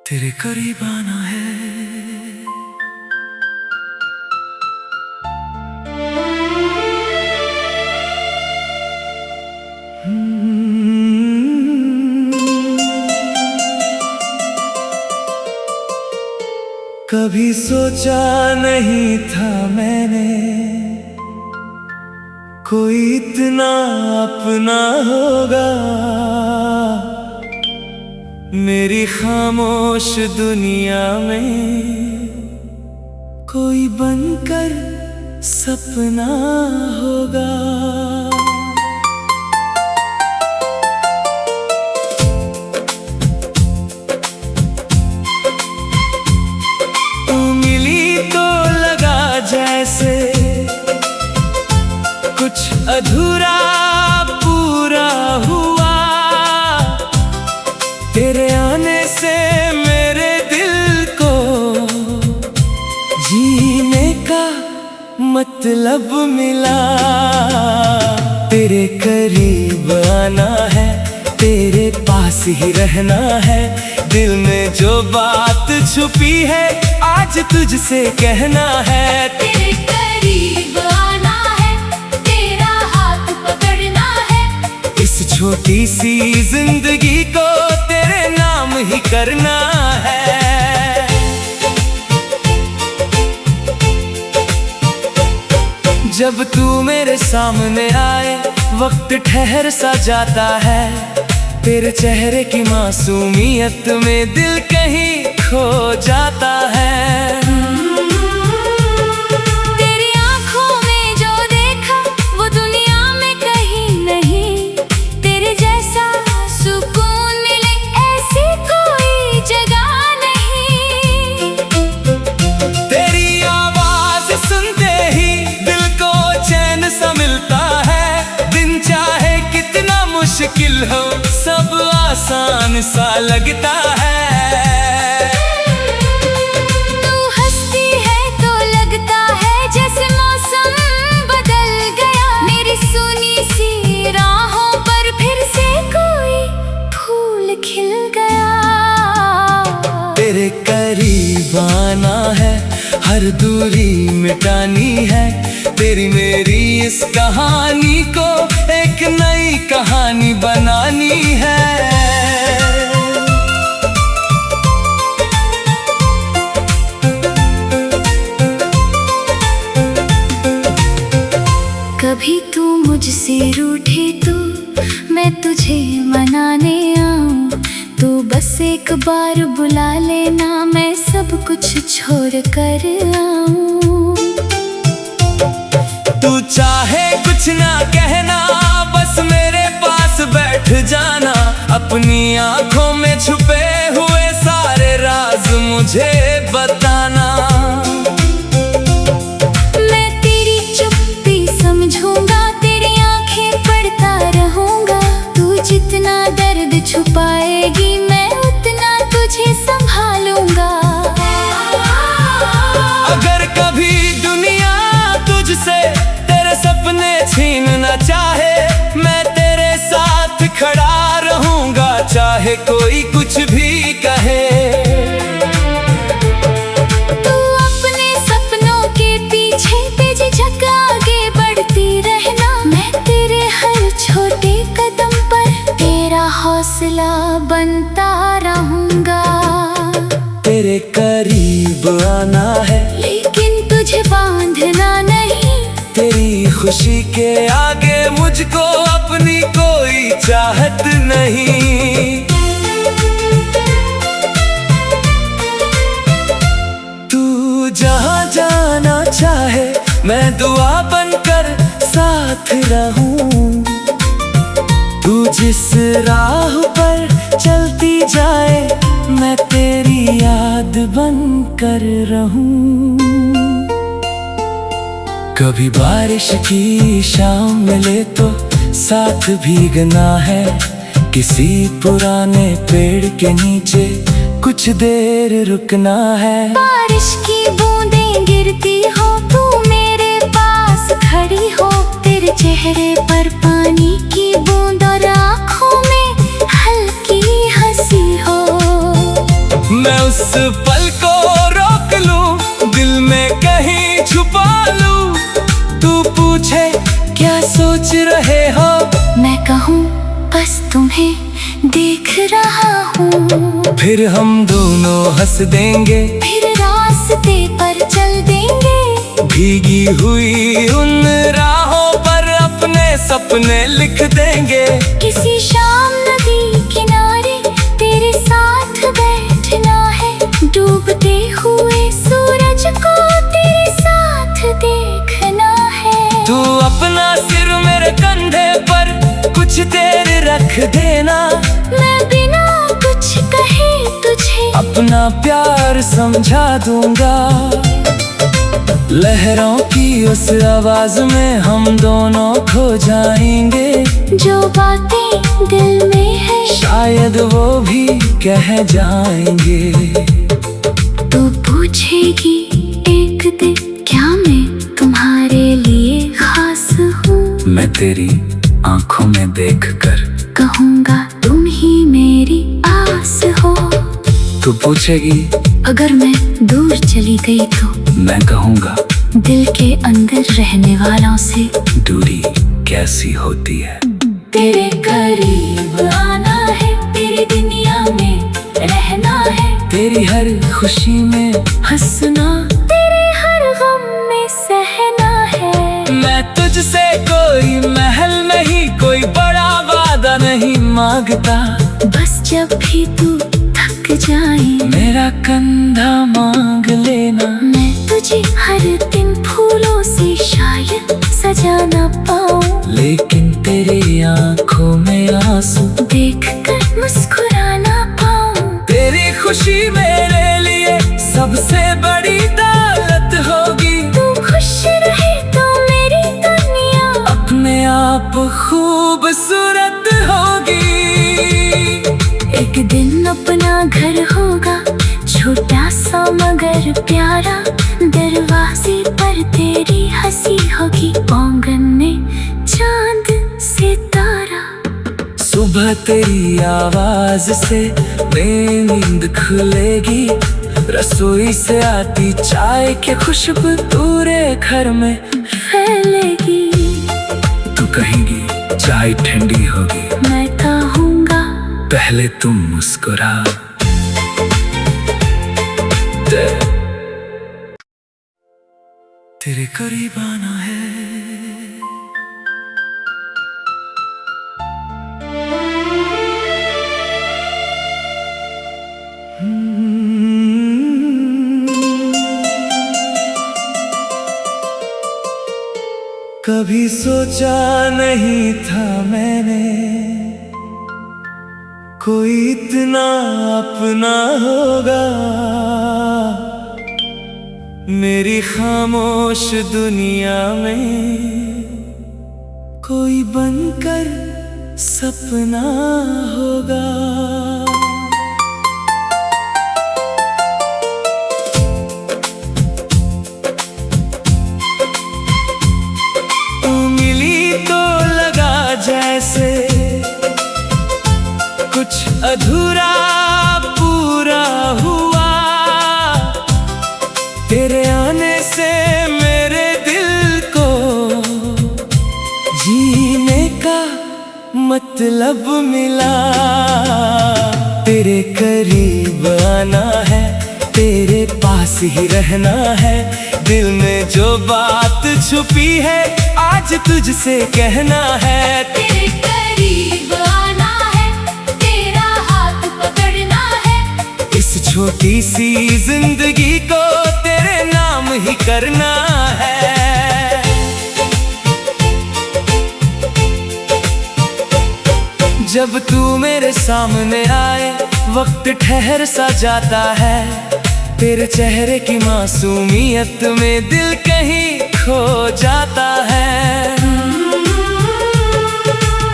तेरे करीब आना है। कभी सोचा नहीं था मैंने कोई इतना अपना होगा। मेरी खामोश दुनिया में कोई बनकर सपना होगा। तू मिली तो लगा जैसे कुछ अधूरा पूरा हुआ। तेरे आने से मेरे दिल को जीने का मतलब मिला। तेरे करीब आना है, तेरे पास ही रहना है। दिल में जो बात छुपी है आज तुझसे कहना है। तेरे करीब आना है, तेरा हाथ पकड़ना है। इस छोटी सी जिंदगी को तेरे नाम ही करना है। जब तू मेरे सामने आए वक्त ठहर सा जाता है। तेरे चेहरे की मासूमियत में दिल कहीं खो जाता है। तेरी आंखों में जो देखा वो दुनिया में कहीं नहीं। तेरे जैसा सुकून मिले ऐसी कोई जगह नहीं। तेरी आवाज सुनते ही दिल को चैन सा मिलता है। दिन चाहे कितना मुश्किल हो सब आसान सा लगता है। तू हंसती है तो लगता है जैसे मौसम बदल गया। मेरी सुनी सी राहों पर फिर से कोई फूल खिल गया। तेरे करीब आना है, हर दूरी मिटानी है। तेरी मेरी इस कहानी को एक नई कहानी बनानी है। कभी तू मुझसे रूठे तो मैं तुझे मनाने आऊं। तू बस एक बार बुला लेना, मैं सब कुछ छोड़ कर आऊं। तू चाहे कुछ ना कहना, बस मेरे पास बैठ जाना। अपनी आंखों में छुपे हुए सारे राज मुझे बताना। मैं तेरी चुप्पी समझूंगा, तेरी आंखें पढ़ता रहूंगा। तू जितना दर्द छुपाएगी मैं उतना तुझे संभालूंगा। अगर कभी दुनिया तुझसे तेरे सपने छीनना चाहे, मैं तेरे साथ खड़ा रहूंगा चाहे कोई कुछ भी कहे। तू अपने सपनों के पीछे बेझिझक आगे बढ़ती रहना। मैं तेरे हर छोटे कदम पर तेरा हौसला बनता रहूंगा। तेरे करीब आना है लेकिन तुझे बांधना नहीं। तेरी खुशी के आगे मुझको अपनी कोई चाहत नहीं। तू जहाँ जाना चाहे मैं दुआ बनकर साथ रहूं। तू जिस राह पर चलती जाए मैं तेरी याद बनकर रहूं। कभी बारिश की शाम मिले तो साथ भीगना है। किसी पुराने पेड़ के नीचे कुछ देर रुकना है। बारिश की बूंदें गिरती हो तू मेरे पास खड़ी हो। तेरे चेहरे पर पानी की बूंद और आँखों में हल्की हंसी हो। मैं उस पल को रोक लूं, दिल में कहीं छुपा लूं। तू पूछे क्या सोच रहे हो, मैं कहूँ बस तुम्हें देख रहा हूँ। फिर हम दोनों हंस देंगे, फिर रास्ते पर चल देंगे। भीगी हुई उन राहों पर अपने सपने लिख देंगे। किसी शाम नदी किनारे तेरे साथ बैठना है, डूबते हुए सूरज को तेरे साथ देखना है। तू अपना सिर मेरे कंधे पर कुछ देर रख देना, मैं बिना कुछ कहे तुझे अपना प्यार समझा दूंगा। लहरों की उस आवाज में हम दोनों खो जाएंगे। जो बातें दिल में है शायद वो भी कह जाएंगे। तू पूछेगी एक दिन क्या मैं तुम्हारे लिए खास हूँ। मैं तेरी आंखों में देखकर कहूँगा तुम ही मेरी आस हो। तू पूछेगी अगर मैं दूर चली गई तो मैं कहूँगा दिल के अंदर रहने वालों से दूरी कैसी होती है। तेरे करीब आना है, तेरी दुनिया में रहना है। तेरी हर खुशी में हंसना, तेरे हर गम में सहना है। मैं तुझसे कोई महल नहीं, कोई बड़ा वादा नहीं मांगता। बस जब भी तू थक जाए मेरा कंधा मांग लेना। मैं तुझे हर दिन फूलों से शायद सजा ना पाऊं, लेकिन तेरी आंखों में आंसू देखकर मुस्कुरा ना पाऊं। तेरी खुशी मेरे लिए सबसे बड़ी दौलत होगी। तू खुश रहे तो मेरी दुनिया अपने आप खूबसूरत होगी। एक दिन अपना घर होगा, छोटा सा मगर प्यारा। दरवाजे पर तेरी हंसी होगी, आंगन में चांद सितारा। सुबह तेरी आवाज से मेरी नींद खुलेगी। रसोई से आती चाय की खुशबू पूरे घर में फैलेगी। तू कहेगी चाय ठंडी होगी, मैं कहूँगा पहले तुम मुस्कुरा। तेरे करीब आना है। कभी सोचा नहीं था मैंने कोई इतना अपना होगा। मेरी खामोश दुनिया में कोई बनकर सपना होगा। तू मिली तो लगा जैसे कुछ अधूरा पूरा हुआ। तेरे आने से मेरे दिल को जीने का मतलब मिला। तेरे करीब आना है, तेरे पास ही रहना है। दिल में जो बात छुपी है आज तुझसे कहना है। तेरे करीब आना है, तेरा हाथ पकड़ना है। इस छोटी सी जिंदगी को तेरे नाम ही करना है। जब तू मेरे सामने आए वक्त ठहर सा जाता है। तेरे चेहरे की मासूमियत में दिल कहीं खो जाता है।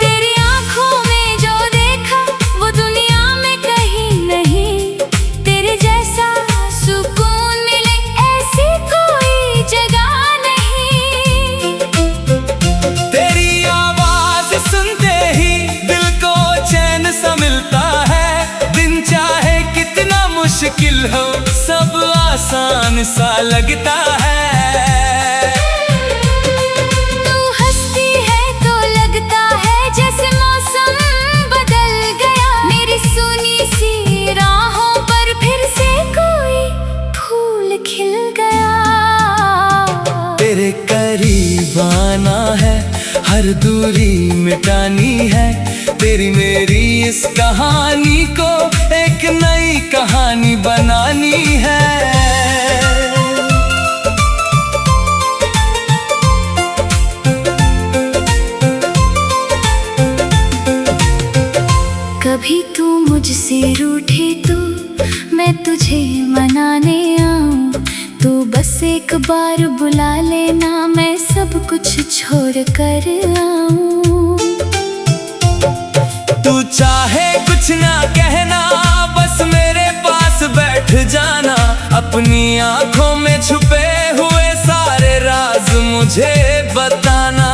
तेरी आँखों में जो देखा वो दुनिया में कहीं नहीं। तेरे जैसा सुकून मिले ऐसी कोई जगह नहीं। तेरी आवाज सुनते ही दिल को चैन सा मिलता है। दिन चाहे कितना मुश्किल मुश्किल हो सब आसान सा लगता है। तू हंसती है तो लगता है जैसे मौसम बदल गया। मेरी सुनी सी राहों पर फिर से कोई फूल खिल गया। तेरे करीब आना है, हर दूरी मिटानी है। तेरी मेरी इस कहानी को एक नई कहानी बनानी है। कभी तू मुझसे रूठे तो मैं तुझे मनाने आऊं। तू बस एक बार बुला लेना, मैं सब कुछ छोड़ कर आऊं। तू चाहे कुछ ना कहना, बस मेरे पास बैठ जाना। अपनी आंखों में छुपे हुए सारे राज मुझे बताना।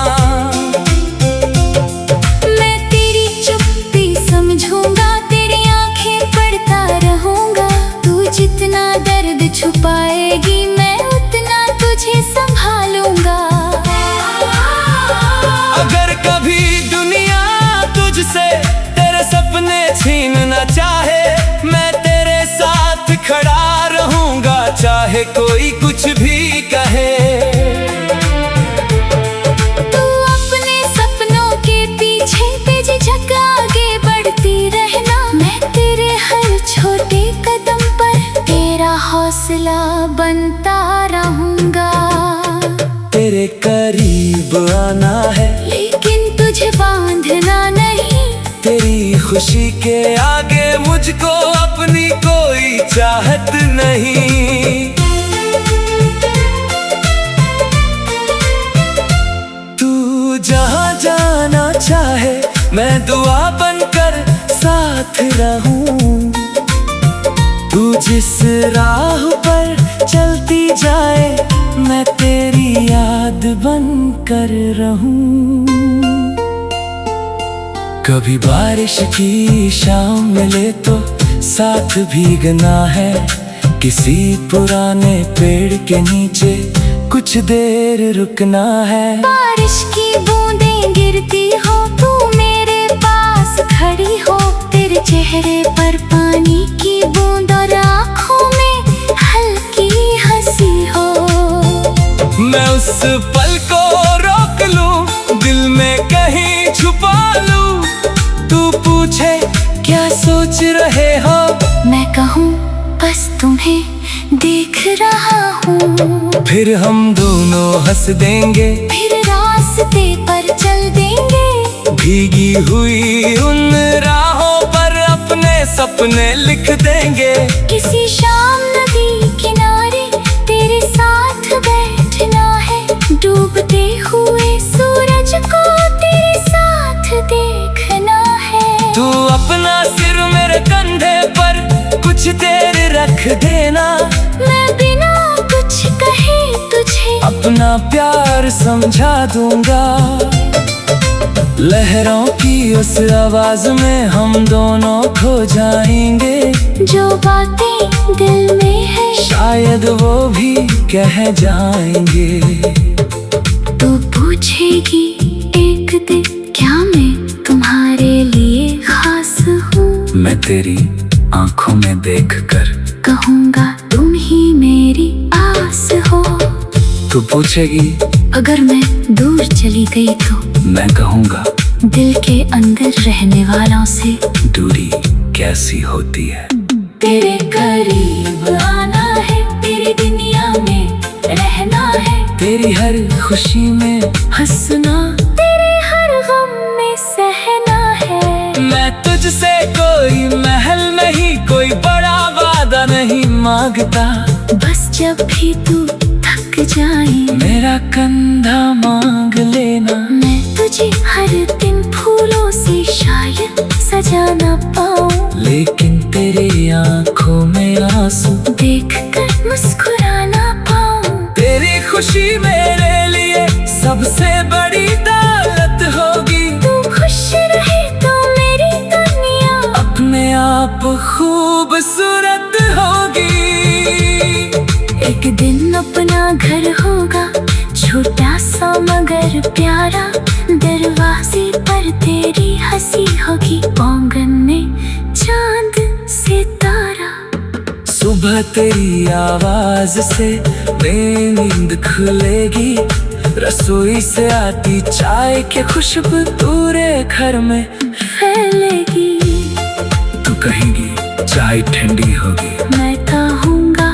मैं तेरी चुप्पी समझूंगा, तेरी आंखें पढ़ता रहूंगा। तू जितना दर्द छुपाएगी मैं उतना तुझे संभालूंगा। अगर कभी दुनिया तुझसे तेरे सपने छीनना चाहे, मैं तेरे साथ खड़ा रहूंगा, चाहे कोई कुछ भी कहे। तू अपने सपनों के पीछे बेझिझक आगे बढ़ती रहना। मैं तेरे हर छोटे कदम पर तेरा हौसला बनता रहूंगा। तेरे करीब आना है, लेकिन तुझे बांधना नहीं। तेरी खुशी के आगे मुझको अपनी कोई चाहत नहीं। तू जहाँ जाना चाहे मैं दुआ बनकर साथ रहूं। तू जिस राह पर चलती जाए मैं तेरी याद बनकर रहूं। कभी बारिश की शाम मिले तो साथ भीगना है। किसी पुराने पेड़ के नीचे कुछ देर रुकना है। बारिश की बूंदें गिरती हो, तू मेरे पास खड़ी हो। तेरे चेहरे पर पानी की बूंद और आँखों में हल्की हंसी हो। मैं उस पल को रोक लूं, दिल में कहीं छुपा लूं। तू पूछे क्या सोच रहे हो, मैं कहूँ बस तुम्हें देख रहा हूँ। फिर हम दोनों हंस देंगे, फिर रास्ते पर चल देंगे। भीगी हुई उन राहों पर अपने सपने लिख देंगे। किसी शाम नदी किनारे तेरे साथ बैठना है। डूबते हुए सूरज को तेरे साथ देखना है। तू अपना सिर मेरे कंधे पर कुछ देर रख देना। मैं बिना कुछ कहे तुझे अपना प्यार समझा दूंगा। लहरों की उस आवाज में हम दोनों खो जाएंगे। जो बातें दिल में है शायद वो भी कह जाएंगे। तू पूछेगी एक दिन क्या मैं तुम्हारे लिए खास हूँ। मैं तेरी आंखों में देखकर कहूँगा तुम ही मेरी आस हो। तू पूछेगी अगर मैं दूर चली गई तो मैं कहूँगा दिल के अंदर रहने वालों से दूरी कैसी होती है। तेरे करीब आना है, तेरी दुनिया में रहना है। तेरी हर खुशी में हंसना, तेरे हर गम में सहना है। मैं तुझसे कोई महल नहीं, कोई बड़ा वादा नहीं मांगता। बस जब भी तू थक जाए मेरा कंधा मांग लेना। मैं तुझे हर दिन फूलों से शायद सजा ना पाऊं, लेकिन तेरी आंखों में आंसू देखकर मुस्कुराना पाऊं। तेरी खुशी मेरे लिए सबसे बड़ी दौलत होगी। तू खुश रहे तो मेरी दुनिया अपने आप खूबसूरत हो एक दिन अपना घर होगा, छोटा सा मगर प्यारा। दरवाजे पर तेरी हंसी होगी, आंगन में चांद सितारा। सुबह तेरी आवाज से मेरी नींद खुलेगी, रसोई से आती चाय की खुशबू पूरे घर में फैलेगी। तू कहेगी चाय ठंडी होगी, मैं कहूँगा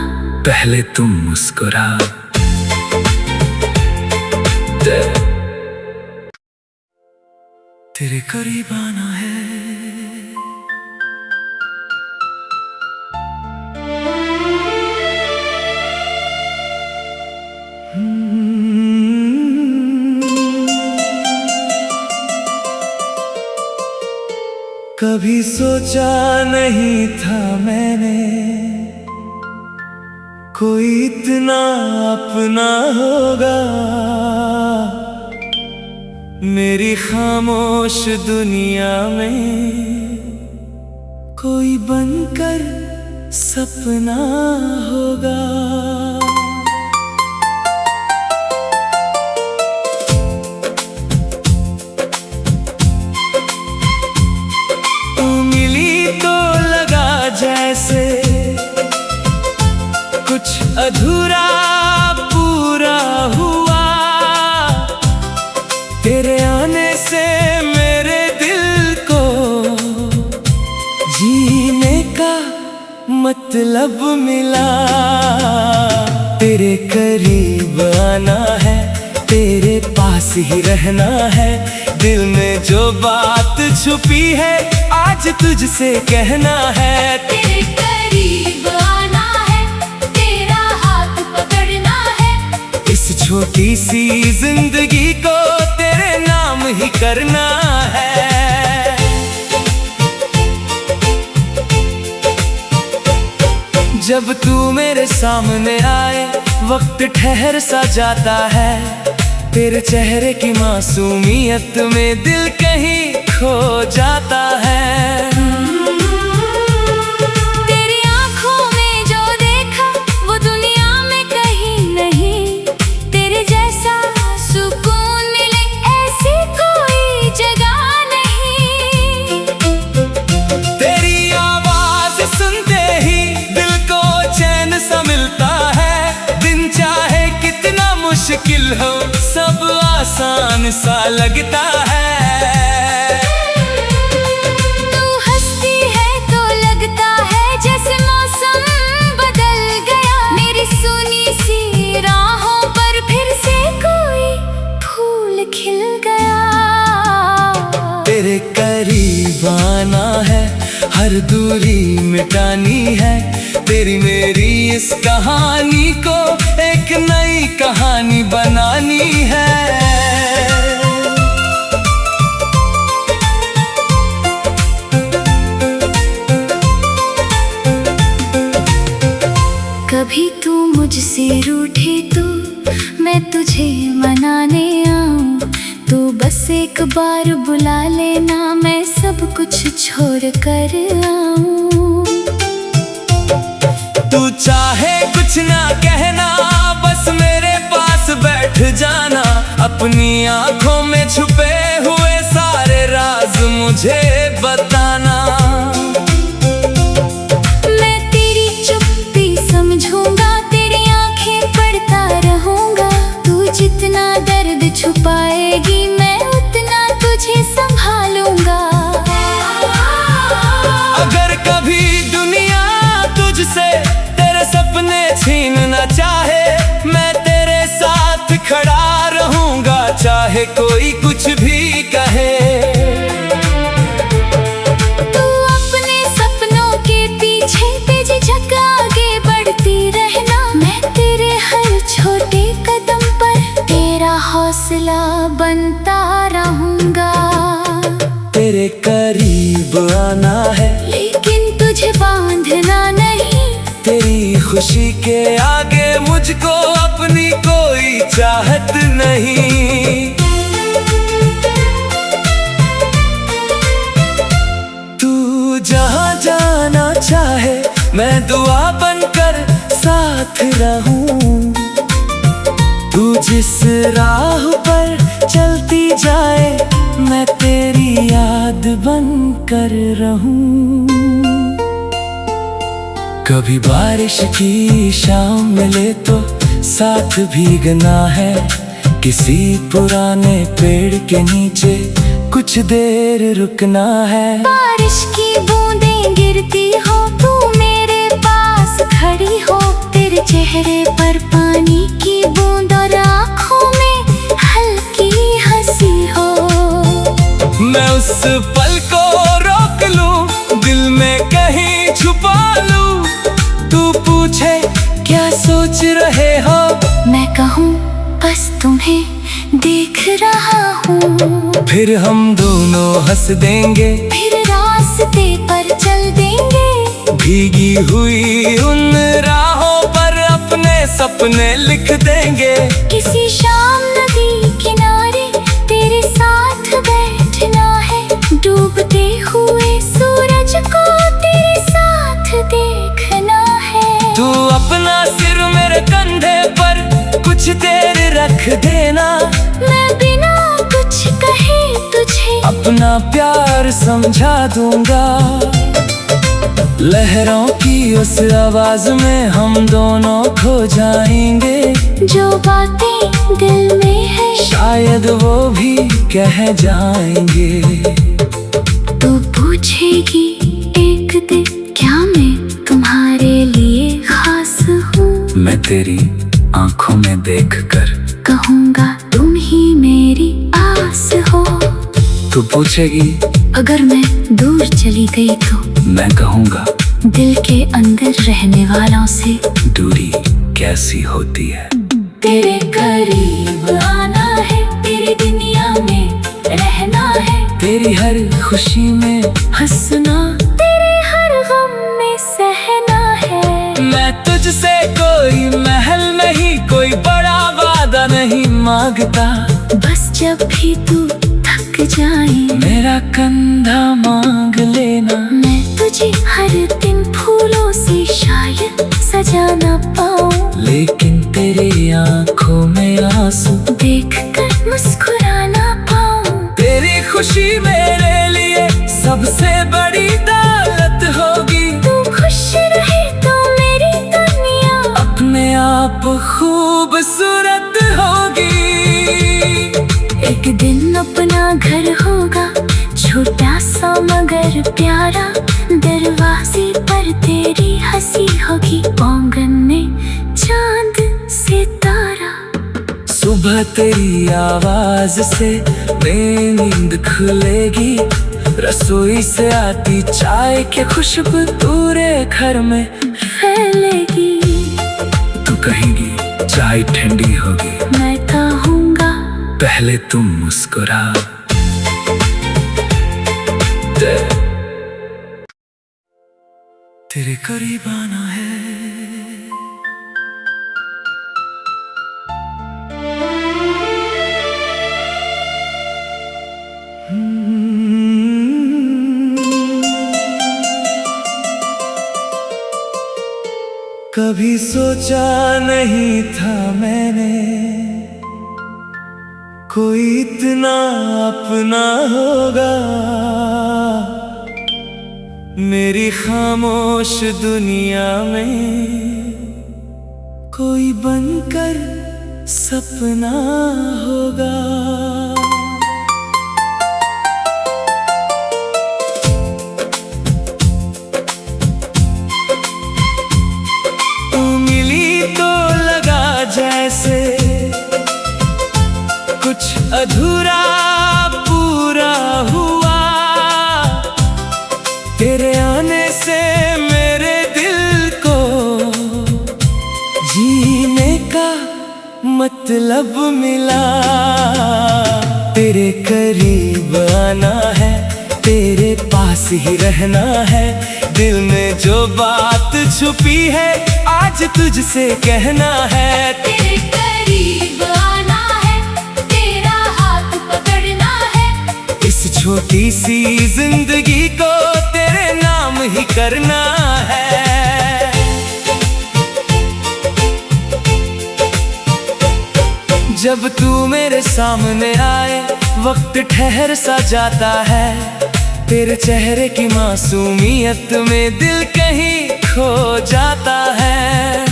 पहले तुम मुस्कुरा। तेरे करीब आना है, कभी सोचा नहीं था मैंने कोई इतना अपना होगा। मेरी खामोश दुनिया में कोई बनकर सपना होगा। तू मिली तो लगा जैसे कुछ अधूरा पूरा हुआ। तेरे आने से मेरे दिल को जीने का मतलब मिला। तेरे करीब आना है, तेरे पास ही रहना है। दिल में जो बात छुपी है आज तुझसे कहना है। तेरे करीब आना है, तेरा हाथ पकड़ना है। इस छोटी सी जिंदगी को तेरे नाम ही करना है। जब तू मेरे सामने आए वक्त ठहर सा जाता है। तेरे चेहरे की मासूमियत में दिल कहीं खो जाता है। तेरी आँखों में जो देखा वो दुनिया में कहीं नहीं। तेरे जैसा सुकून मिले ऐसी कोई जगह नहीं। तेरी आवाज सुनते ही दिल को चैन सा मिलता है। दिन चाहे कितना मुश्किल हो सब आसान सा लगता है। तू हंसती है तो लगता है जैसे मौसम बदल गया। मेरी सुनी सी राहों पर फिर से कोई फूल खिल गया। तेरे करीब आना है, हर दूरी मिटानी है। तेरी मेरी इस कहानी को एक नई कहानी बनानी है। कभी तू मुझसे रूठे तो मैं तुझे मनाने आऊं। तू बस एक बार बुला लेना, मैं सब कुछ छोड़ कर आऊं। तू चाहे कुछ ना कहना, बस मेरे पास बैठ जाना। अपनी आंखों में छुपे हुए सारे राज मुझे बताना। मैं तेरी चुप्पी समझूंगा, तेरी आंखें पढ़ता रहूंगा। तू जितना दर्द छुपाएगी मैं उतना तुझे संभालूंगा। अगर कभी दुनिया तुझसे तेरे सपने छीनना चाहे, मैं तेरे साथ खड़ा रहूंगा चाहे कोई कुछ भी कहे। तू अपने सपनों के पीछे बेझिझक आगे बढ़ती रहना। मैं तेरे हर छोटे कदम पर तेरा हौसला बनता रहूंगा। तेरे करीब आना है लेकिन तुझे बांधना नहीं। तेरी खुशी के आगे मुझको अपनी कोई चाहत नहीं। तू जहाँ जाना चाहे मैं दुआ बनकर साथ रहूं। तू जिस राह पर चलती जाए मैं तेरी याद बन कर रहूं। कभी बारिश की शाम मिले तो साथ भीगना है, किसी पुराने पेड़ के नीचे कुछ देर रुकना है। बारिश की बूंदें गिरती हो, तू मेरे पास खड़ी हो, तेरे चेहरे पर पानी की बूंद और आँखों में हल्की हंसी हो। मैं उस पल को रोक लूं, दिल में कहीं छुपा लूं। तू पूछे क्या सोच रहे हो, मैं कहूँ बस तुम्हें देख रहा हूँ। फिर हम दोनों हंस देंगे, फिर रास्ते पर चल देंगे, भीगी हुई उन राहों पर अपने सपने लिख देंगे। किसी शाम नदी किनारे तेरे साथ बैठना है, डूबते हुए सूरज को तेरे साथ देखना है। तू अपना सिर मेरे कंधे पर कुछ देर रख देना, मैं बिना कुछ कहे तुझे अपना प्यार समझा दूंगा। लहरों की उस आवाज में हम दोनों खो जाएंगे, जो बातें दिल में है शायद वो भी कह जाएंगे। तू पूछेगी एक दिन क्या मैं तुम्हारे लिए खास हूँ, मैं तेरी आंखों में देखकर कहूँगा तुम ही मेरी आस हो। तू पूछेगी अगर मैं दूर चली गई तो मैं कहूँगा दिल के अंदर रहने वालों से दूरी कैसी होती है। तेरे करीब आना है, तेरी दुनिया में रहना है, तेरी हर खुशी में हंसना, तेरे हर गम में सहना है। मैं तुझसे कोई महल नहीं, कोई बड़ा वादा नहीं मांगता, बस जब भी तू थक जाए मेरा कंधा मांग लेना। मैं तुझे हर दिन फूलों से शायद सजा ना पाऊं, लेकिन तेरी आंखों में आंसू देखकर मुस्कुराना पाऊं। तेरी खुशी मेरे लिए सबसे बड़ी दौलत होगी। तू खुश रहे तो मेरी दुनिया अपने आप खूबसूरत होगी। एक दिन अपना घर होगा, छोटा सा मगर प्यारा, दरवाजे पर तेरी हंसी होगी, आंगन में चांद सितारा। सुबह तेरी आवाज से मेरी नींद खुलेगी, रसोई से आती चाय की खुशबू पूरे घर में फैलेगी। तू कहेगी चाय ठंडी होगी, मैं कहूँगा पहले तुम मुस्कुरा। तेरे करीब आना है, कभी सोचा नहीं था मैंने कोई इतना अपना होगा। मेरी खामोश दुनिया में कोई बनकर सपना होगा। तू मिली तो लगा जैसे कुछ अधूरा पूरा हुआ। तेरे आने से मेरे दिल को जीने का मतलब मिला। तेरे करीब आना है, तेरे पास ही रहना है, दिल में जो बात छुपी है आज तुझसे कहना है। तेरे करीब आना है, तेरा हाथ पकड़ना है, इस छोटी सी जिंदगी को तेरे नाम ही करना है। जब तू मेरे सामने आए वक्त ठहर सा जाता है। तेरे चेहरे की मासूमियत में दिल कहीं खो जाता है।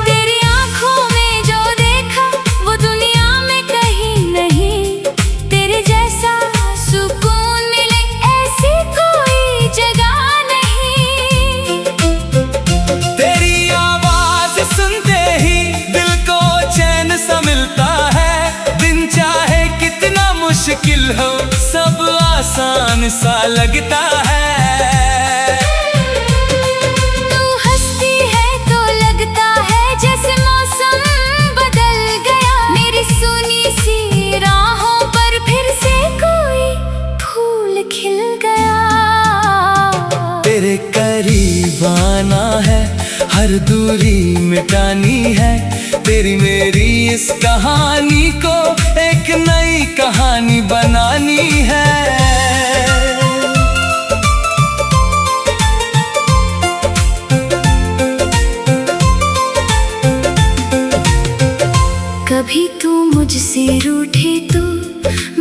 तेरी आंखों में जो देखा वो दुनिया में कहीं नहीं। तेरे जैसा सुकून मिले ऐसी कोई जगह नहीं। तेरी आवाज सुनते ही दिल को चैन सा मिलता है। दिन चाहे कितना मुश्किल हो सब आसान सा लगता है। तू हंसती है तो लगता है जैसे मौसम बदल गया। मेरी सुनी सी राहों पर फिर से कोई फूल खिल गया। तेरे करीब आना है हर दूरी मिटानी है। तेरी मेरी इस कहानी को एक नई कहानी बनानी है। कभी तू मुझसे रूठे तो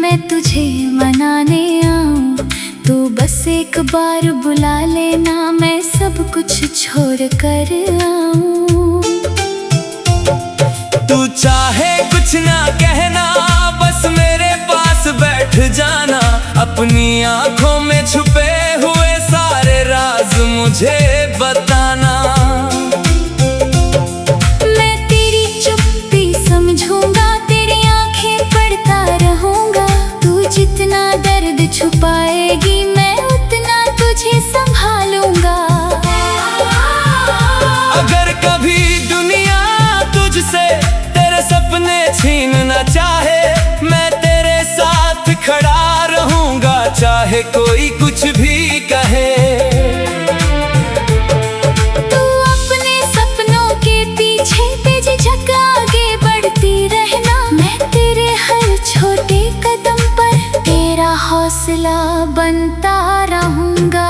मैं तुझे मनाने आऊं। तू बस एक बार बुला लेना मैं सब कुछ छोड़ कर आऊं। तू चाहे कुछ ना कहना बस मेरे पास बैठ जाना। अपनी आंखों में छुपे हुए सारे राज मुझे बताना। मैं तेरी चुप्पी समझूंगा तेरी आंखें पढ़ता रहूंगा। तू जितना दर्द छुपाएगी मैं उतना तुझे संभालूंगा। अगर कभी दुनिया तुझसे तेरे सपने छीनना चाहे मैं तेरे साथ खड़ा रहूंगा चाहे कोई कुछ भी कहे। तू अपने सपनों के पीछे बेझिझक आगे बढ़ती रहना। मैं तेरे हर छोटे कदम पर तेरा हौसला बनता रहूंगा।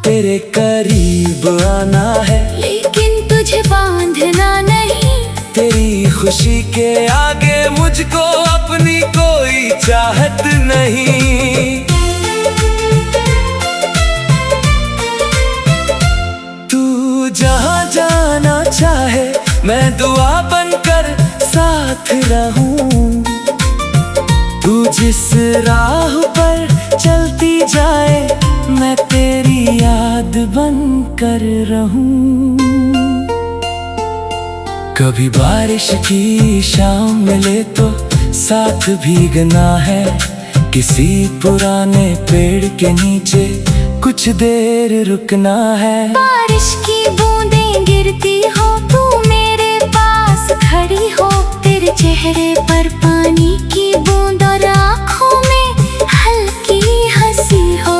तेरे करीब आना है लेकिन तुझे बांधना नहीं। तेरी खुशी के आगे मुझको अपनी कोई चाहत नहीं। तू जहाँ जाना चाहे मैं दुआ बनकर साथ रहूं। तू जिस राह पर चलती जाए मैं तेरी याद बनकर रहूं। कभी बारिश की शाम मिले तो साथ भीगना है। किसी पुराने पेड़ के नीचे कुछ देर रुकना है। बारिश की बूंदें गिरती हो तू मेरे पास खड़ी हो। तेरे चेहरे पर पानी की बूंद और आँखों में हल्की हंसी हो।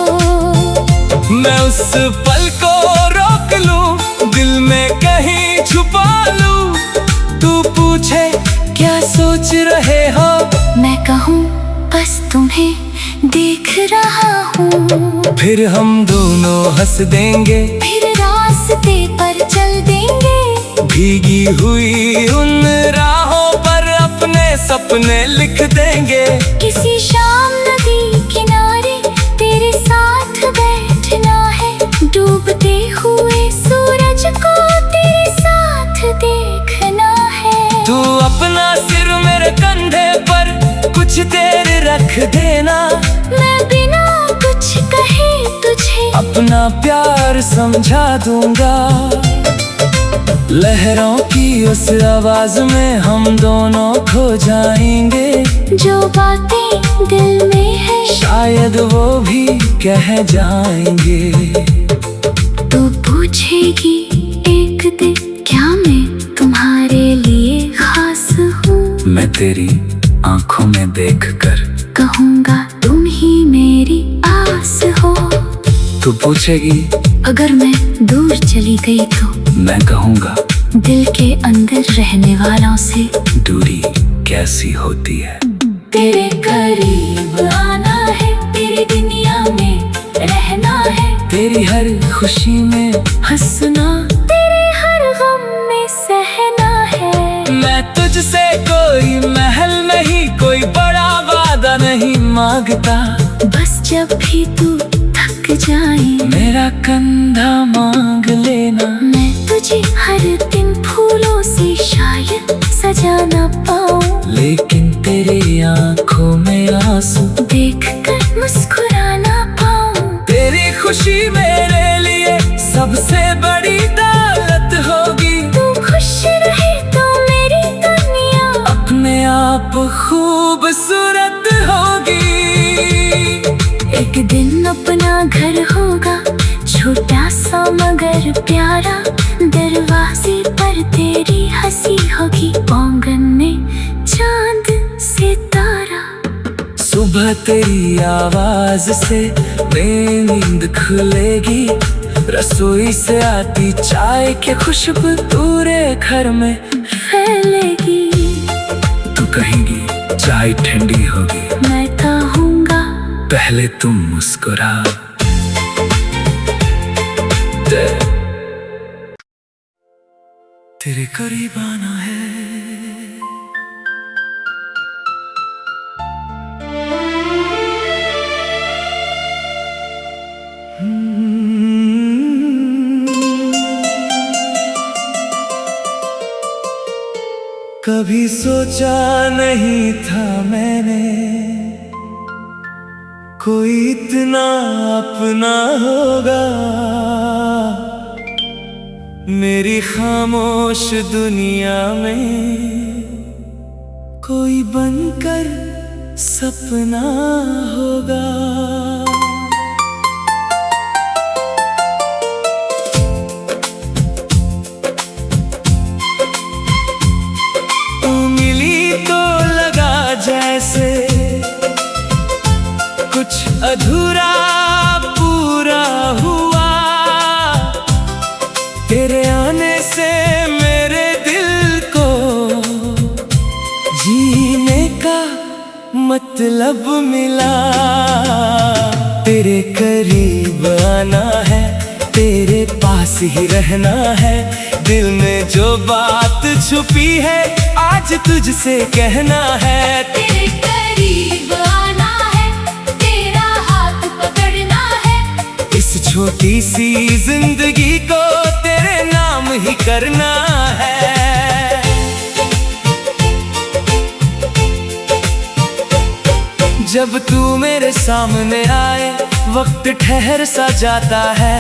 मैं उस पल को रोक लूं दिल में कहीं छुपा लूं। तू पूछे क्या सोच रहे हो मैं कहूँ बस तुम्हें देख रहा हूँ। फिर हम दोनों हंस देंगे फिर रास्ते पर चल देंगे। भीगी हुई उन राहों पर अपने सपने लिख देंगे। किसी शाम नदी किनारे तेरे साथ बैठना है। डूबते हुए सूरज को तेरे साथ देखना है। तू अपना सिर मेरे कंधे पर कुछ देर रख देना। मैं बिना कुछ कहे तुझे अपना प्यार समझा दूंगा। लहरों की उस आवाज में हम दोनों खो जाएंगे। जो बातें दिल में है शायद वो भी कह जाएंगे। तू पूछेगी एक दिन क्या मैं तुम्हारे लिए खास हूँ। मैं तेरी आंखों में देखकर कहूँगा तुम ही मेरी आस हो। तू पूछेगी अगर मैं दूर चली गई तो मैं कहूँगा दिल के अंदर रहने वालों से दूरी कैसी होती है। तेरे करीब आना है तेरी दुनिया में रहना है। तेरी हर खुशी में हंसना तेरे हर गम में सहना है। मैं कोई महल नहीं, कोई बड़ा वादा नहीं मांगता। बस जब भी तू थक जाए मेरा कंधा मांग लेना। मैं तुझे हर दिन फूलों से शायद सजा ना पाऊं, लेकिन तेरे आंखों में आंसू देख कर मुस्कुरा ना पाऊं। तेरी खुशी मेरे लिए सबसे बड़ी दौलत होगी। तू खुश रहे तो मेरी दुनिया अपने आप खूबसूरत होगी। एक दिन अपना घर होगा, छोटा सा मगर प्यारा। दरवाजे पर तेरी हंसी होगी, आंगन में चांद सितारा। सुबह तेरी आवाज से मेरी नींद खुलेगी। रसोई से आती चाय की खुशबू पूरे घर में फैलेगी। तू कहेंगी चाय ठंडी होगी, मैं कहूँगा पहले तुम मुस्कुरा। तेरे करीब आना है। कभी सोचा नहीं था मैंने कोई इतना अपना होगा। मेरी खामोश दुनिया में कोई बनकर सपना होगा। तू मिली तो लगा जैसे कुछ अधूरा पूरा हुआ। तेरे आने से मेरे दिल को जीने का मतलब मिला। तेरे करीब आना है, तेरे पास ही रहना है। दिल में जो बात छुपी है आज तुझसे कहना है। तेरे करीब आना है, तेरा हाथ पकड़ना है। इस छोटी सी जिंदगी को तेरे नाम ही करना है। जब तू मेरे सामने आए वक्त ठहर सा जाता है।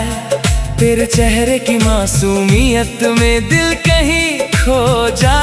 तेरे चेहरे की मासूमियत में दिल कहीं खो जाता